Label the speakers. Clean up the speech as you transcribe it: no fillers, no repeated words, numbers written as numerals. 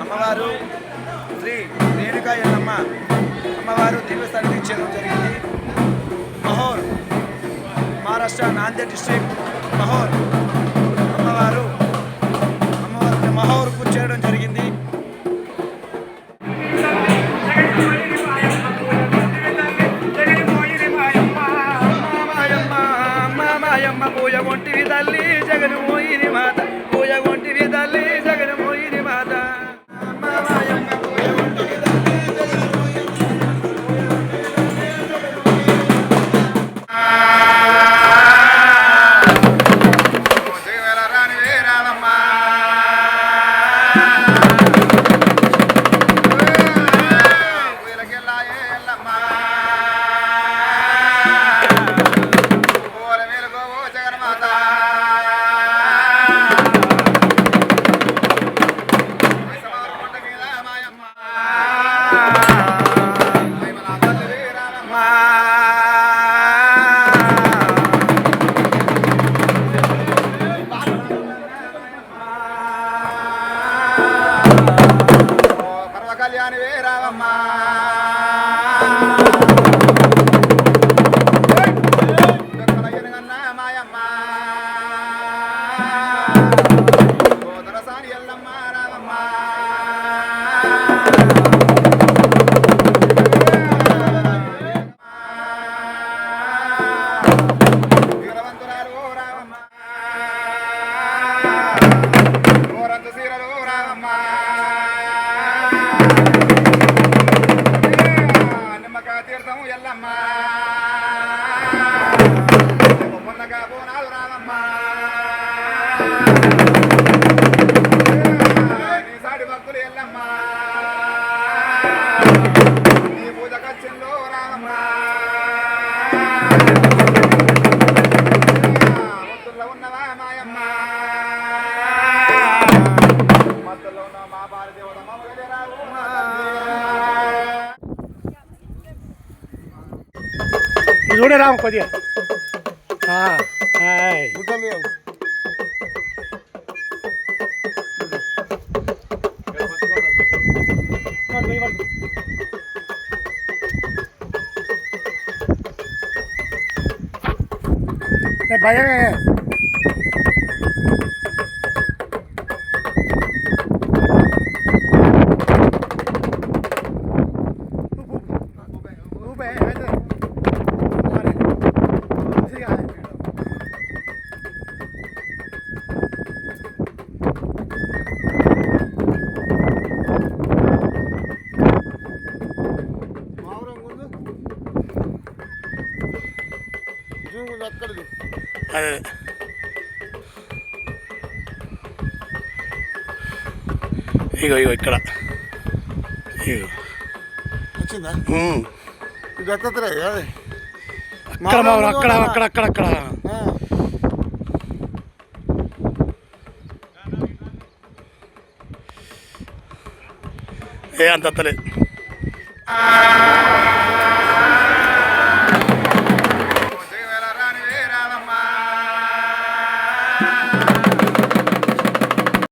Speaker 1: అమ్మవారు శ్రీ రేణుకా ఎల్లమ్మ అమ్మవారు దివ్యస్థానం ఇచ్చేయడం జరిగింది. మహోర్ మహారాష్ట్ర నాందేడ్ డిస్ట్రిక్ట్ మహోర్ అమ్మవారు మహోర్ పూజ చేయడం జరిగింది. పూజ కొంటివి తల్లి జగన్ మోయిని మాత పూజ కొంటివి తల్లి జగన్ మోయిని మాత కళ్యాణి వేరావమ్మ మాయమ్మ దొరసాని ఎల్లమ్మ రావమ్మ వీరవంతురాలు రావమ్మ ఓరంతు సీరలు రావమ్మ తీర్థము ఎల్లమ్మ పొన్నగా బోనాలు రావమ్మ నీ సాడి భక్తులు ఎల్లమ్మ నీ పూజ కచ్చింలో రావమ్మ ఒత్తుల్లో ఉన్నవా మాయమ్మ మత్తుల్లో ఉన్న మా భారదేవత మమ్మల్ని
Speaker 2: చూడే రాము కొద్దిగా భయమే అదే ఇగో ఇగో ఇక్కడ ఇగో
Speaker 1: వచ్చిందా
Speaker 2: అక్కడ అక్కడ అక్కడ అక్కడ అక్కడ ఏ అంత లేదు.